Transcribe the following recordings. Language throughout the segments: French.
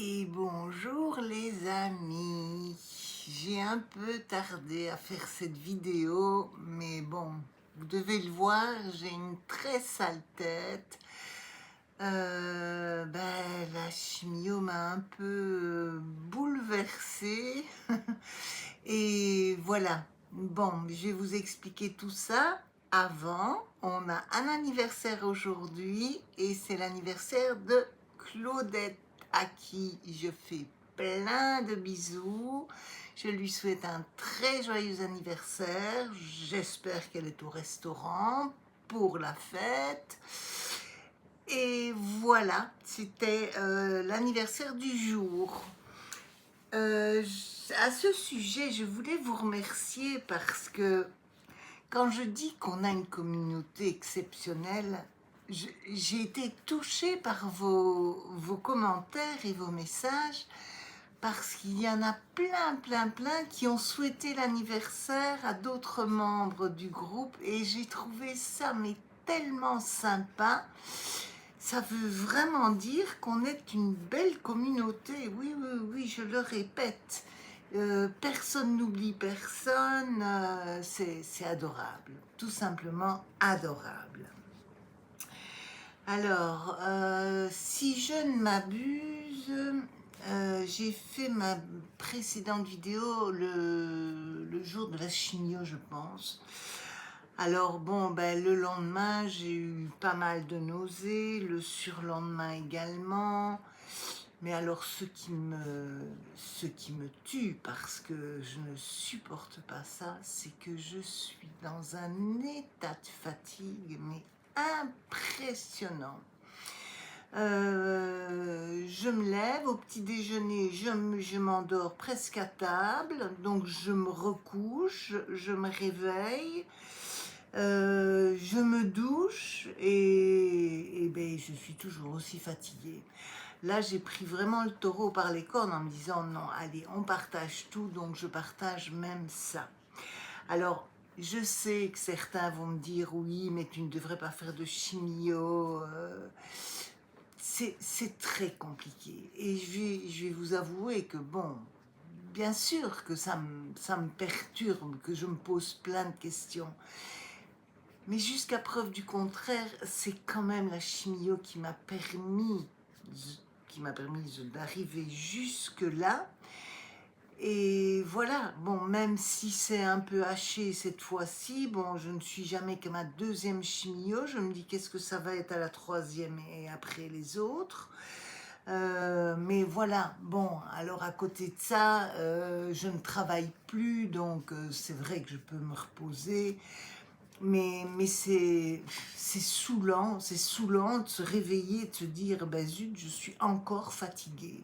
Et bonjour les amis, j'ai un peu tardé à faire cette vidéo, mais bon, vous devez le voir, j'ai une très sale tête. La chimio m'a un peu bouleversée et voilà. Bon, je vais vous expliquer tout ça. Avant, on a un anniversaire aujourd'hui et c'est l'anniversaire de Claudette à qui je fais plein de bisous. Je lui souhaite un très joyeux anniversaire. J'espère qu'elle est au restaurant pour la fête. Et voilà, c'était l'anniversaire du jour. À ce sujet, je voulais vous remercier parce que quand je dis qu'on a une communauté exceptionnelle, j'ai été touchée par vos commentaires et vos messages parce qu'il y en a plein qui ont souhaité l'anniversaire à d'autres membres du groupe et j'ai trouvé ça mais tellement sympa. Ça veut vraiment dire qu'on est une belle communauté. Oui, je le répète. Personne n'oublie personne. C'est adorable. Tout simplement adorable. Alors, si je ne m'abuse, j'ai fait ma précédente vidéo le jour de la chimio, je pense. Alors bon, le lendemain, j'ai eu pas mal de nausées, le surlendemain également. Mais alors ce qui me tue, parce que je ne supporte pas ça, c'est que je suis dans un état de fatigue, mais impressionnant. Je me lève au petit déjeuner, je m'endors presque à table, donc je me recouche, je me réveille, je me douche et je suis toujours aussi fatiguée. Là, j'ai pris vraiment le taureau par les cornes en me disant non, allez, on partage tout, donc je partage même ça. Alors, je sais que certains vont me dire oui, mais tu ne devrais pas faire de chimio. C'est très compliqué. Et je vais vous avouer que bon, bien sûr que ça me perturbe, que je me pose plein de questions. Mais jusqu'à preuve du contraire, c'est quand même la chimio qui m'a permis d'arriver jusque-là. Et voilà, bon, même si c'est un peu haché cette fois-ci, bon, je ne suis jamais que ma deuxième chimio, je me dis qu'est-ce que ça va être à la troisième et après les autres. Mais voilà, bon, alors à côté de ça, je ne travaille plus, donc c'est vrai que je peux me reposer. Mais c'est saoulant de se réveiller, de se dire, zut, je suis encore fatiguée.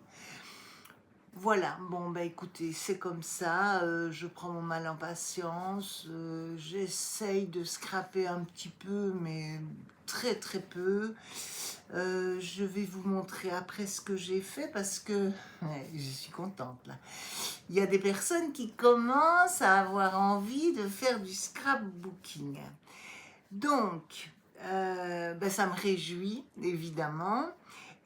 Voilà, bon, écoutez, c'est comme ça, je prends mon mal en patience, j'essaye de scraper un petit peu, mais très peu. Je vais vous montrer après ce que j'ai fait parce que ouais, je suis contente là. Il y a des personnes qui commencent à avoir envie de faire du scrapbooking. Donc, ça me réjouit, évidemment.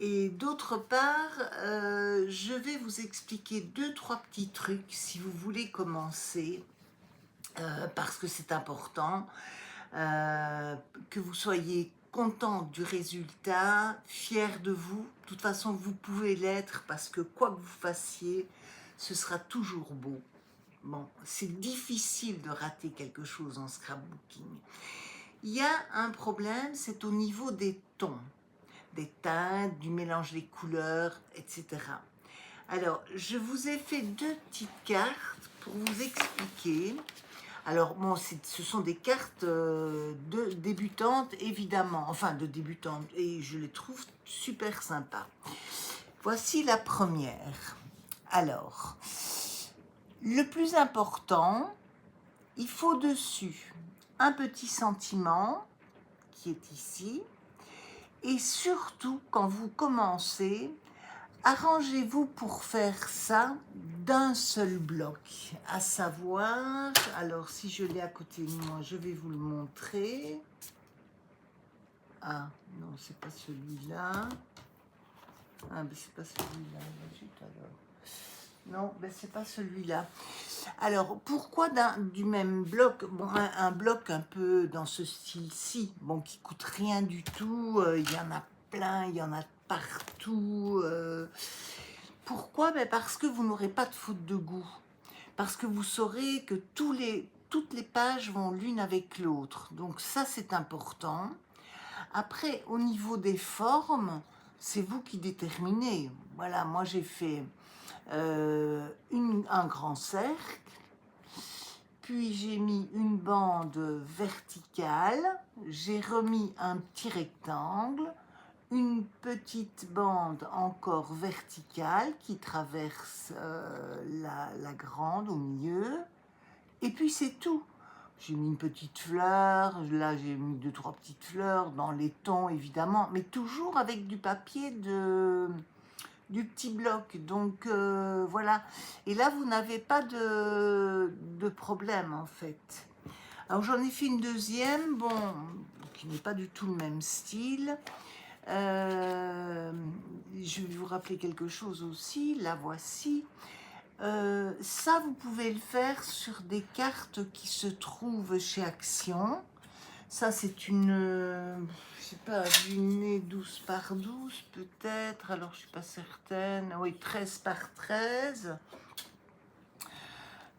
Et d'autre part, je vais vous expliquer 2-3 petits trucs si vous voulez commencer, parce que c'est important, que vous soyez content du résultat, fier de vous. De toute façon, vous pouvez l'être parce que quoi que vous fassiez, ce sera toujours beau. Bon, c'est difficile de rater quelque chose en scrapbooking. Il y a un problème, c'est au niveau des tons, des teintes, du mélange des couleurs, etc. Alors, je vous ai fait 2 petites cartes pour vous expliquer. Alors, bon, ce sont des cartes de débutantes, évidemment, enfin de débutantes, et je les trouve super sympas. Voici la première. Alors, le plus important, il faut dessus un petit sentiment qui est ici. Et surtout, quand vous commencez, arrangez-vous pour faire ça d'un seul bloc. À savoir, alors si je l'ai à côté de moi, je vais vous le montrer. Ah, non, c'est pas celui-là. Ah, ben c'est pas celui-là. Zut, alors. Non, ben c'est pas celui-là. Alors, pourquoi du même bloc, bon, un bloc un peu dans ce style-ci, bon, qui coûte rien du tout, il y en a plein, il y en a partout. Pourquoi? Ben parce que vous n'aurez pas de faute de goût. Parce que vous saurez que toutes les pages vont l'une avec l'autre. Donc ça, c'est important. Après, au niveau des formes, c'est vous qui déterminez. Voilà, moi j'ai fait un grand cercle, puis j'ai mis une bande verticale, j'ai remis un petit rectangle, une petite bande encore verticale qui traverse la grande au milieu, et puis c'est tout. J'ai mis une petite fleur, là j'ai mis 2-3 petites fleurs dans les tons évidemment, mais toujours avec du papier du petit bloc. Donc voilà. Et là vous n'avez pas de problème en fait. Alors j'en ai fait une deuxième, bon, qui n'est pas du tout le même style. Je vais vous rappeler quelque chose aussi, la voici. Ça, vous pouvez le faire sur des cartes qui se trouvent chez Action. Ça, c'est une, je sais pas, une 12 par 12 peut-être. Alors, je suis pas certaine. Oui, 13 par 13.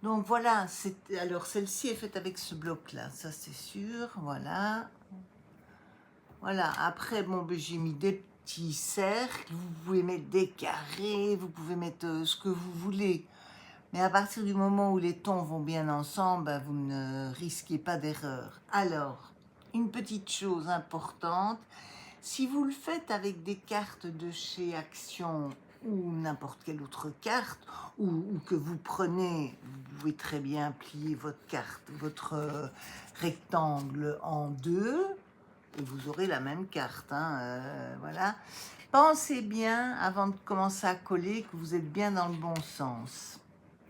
Donc voilà, alors celle-ci est faite avec ce bloc-là, ça c'est sûr. Voilà. Voilà, après, bon, ben, j'ai mis des petits cercles. Vous pouvez mettre des carrés, vous pouvez mettre ce que vous voulez. Mais à partir du moment où les tons vont bien ensemble, ben, vous ne risquez pas d'erreur. Alors, une petite chose importante, si vous le faites avec des cartes de chez Action ou n'importe quelle autre carte, ou que vous prenez, vous pouvez très bien plier votre carte, votre rectangle en deux, et vous aurez la même carte. Hein, voilà. Pensez bien, avant de commencer à coller, que vous êtes bien dans le bon sens.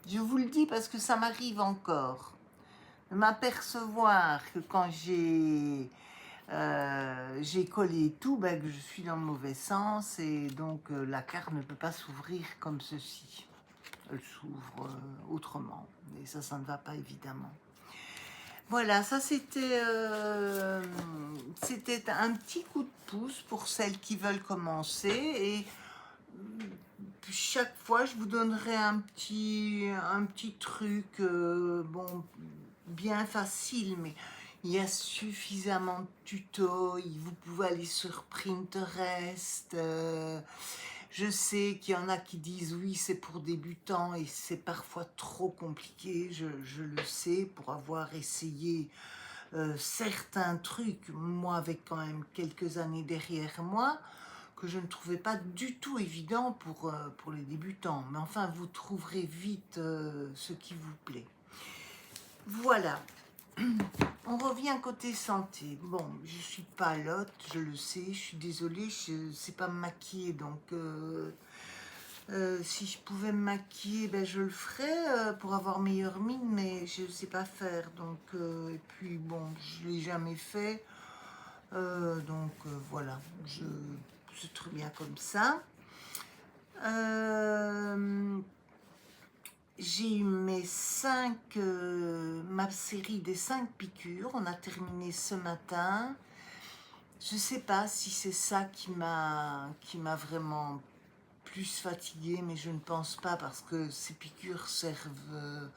Je vous le dis parce que ça m'arrive encore de m'apercevoir que quand j'ai collé tout, ben, que je suis dans le mauvais sens et donc la carte ne peut pas s'ouvrir comme ceci. Elle s'ouvre autrement et ça ne va pas évidemment. Voilà, ça c'était un petit coup de pouce pour celles qui veulent commencer et chaque fois, je vous donnerai un petit truc, bon, bien facile, mais il y a suffisamment de tutos. Vous pouvez aller sur Pinterest. Je sais qu'il y en a qui disent oui, c'est pour débutants et c'est parfois trop compliqué. Je le sais pour avoir essayé certains trucs, moi avec quand même quelques années derrière moi, que je ne trouvais pas du tout évident pour les débutants. Mais enfin, vous trouverez vite ce qui vous plaît. Voilà. On revient côté santé. Bon, je suis pas lotte, je le sais, je suis désolée, je ne sais pas me maquiller, donc si je pouvais me maquiller, ben, je le ferais pour avoir meilleure mine, mais je ne sais pas faire. Donc, et puis bon, je ne l'ai jamais fait. Donc voilà, c'est très bien comme ça. J'ai eu ma série des 5 piqûres. On a terminé ce matin. Je ne sais pas si c'est ça qui m'a vraiment plus fatiguée, mais je ne pense pas parce que ces piqûres servent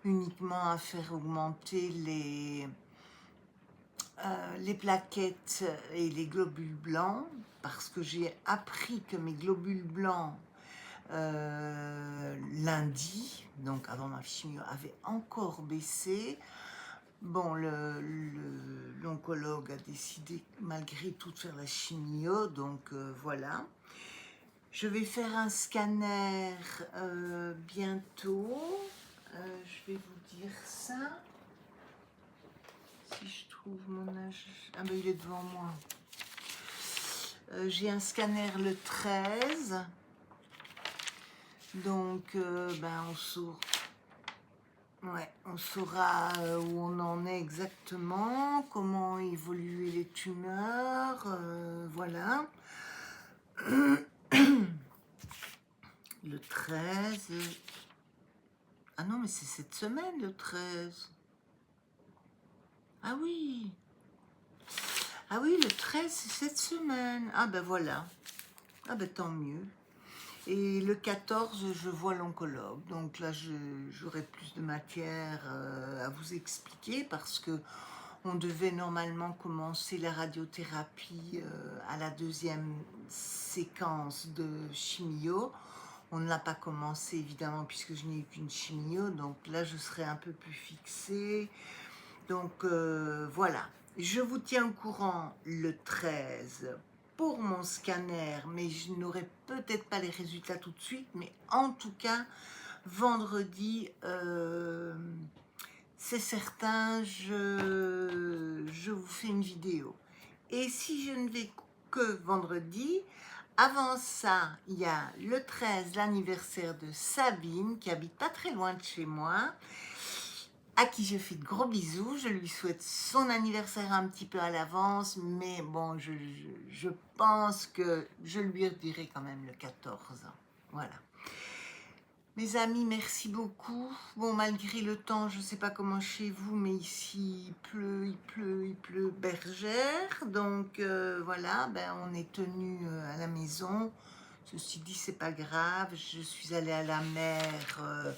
uniquement à faire augmenter les plaquettes et les globules blancs, parce que j'ai appris que mes globules blancs lundi, donc avant ma chimio, avaient encore baissé. Bon, l'oncologue a décidé malgré tout de faire la chimio, donc voilà. Je vais faire un scanner bientôt. Je vais vous dire ça. Si je trouve mon âge... Ah ben il est devant moi. J'ai un scanner le 13. Donc ben on saura où on en est exactement, comment évoluer les tumeurs, voilà. Le 13. Ah non, mais c'est cette semaine, le 13. Ah oui. Ah oui, le 13, c'est cette semaine. Ah ben voilà. Ah ben tant mieux. Et le 14, je vois l'oncologue. Donc là, j'aurai plus de matière à vous expliquer parce que on devait normalement commencer la radiothérapie à la deuxième séquence de chimio. On ne l'a pas commencé évidemment puisque je n'ai eu qu'une chimio. Donc là, je serai un peu plus fixée. Donc voilà. Je vous tiens au courant le 13 pour mon scanner, mais je n'aurai peut-être pas les résultats tout de suite, mais en tout cas, vendredi, c'est certain, je vous fais une vidéo. Et si je ne vais que vendredi, avant ça, il y a le 13, l'anniversaire de Sabine, qui habite pas très loin de chez moi, à qui je fais de gros bisous. Je lui souhaite son anniversaire un petit peu à l'avance, mais bon, je pense que je lui dirai quand même le 14. Voilà. Mes amis, merci beaucoup. Bon, malgré le temps, je ne sais pas comment chez vous, mais ici, il pleut bergère. Donc, voilà, ben, on est tenu à la maison. Ceci dit, c'est pas grave. Je suis allée à la mer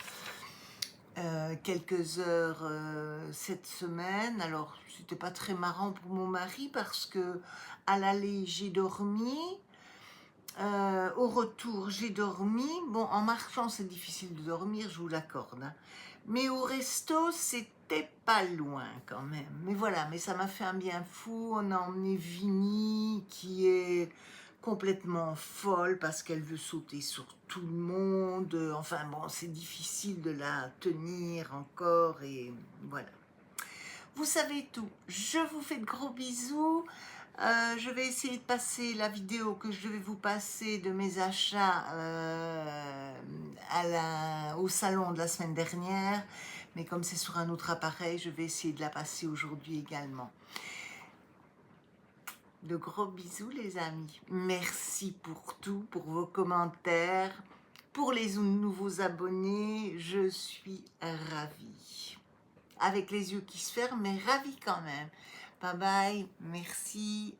quelques heures cette semaine. Alors, c'était pas très marrant pour mon mari parce que à l'aller, j'ai dormi. Au retour, j'ai dormi. Bon, en marchant, c'est difficile de dormir, je vous l'accorde. Hein. Mais au resto, c'était pas loin quand même. Mais voilà, mais ça m'a fait un bien fou. On a emmené Vini, qui est complètement folle parce qu'elle veut sauter sur tout le monde. Enfin bon, c'est difficile de la tenir encore et voilà. Vous savez tout. Je vous fais de gros bisous. Je vais essayer de passer la vidéo que je devais vous passer de mes achats au salon de la semaine dernière. Mais comme c'est sur un autre appareil, je vais essayer de la passer aujourd'hui également. De gros bisous les amis. Merci pour tout, pour vos commentaires, pour les nouveaux abonnés. Je suis ravie. Avec les yeux qui se ferment, mais ravie quand même. Bye bye, merci.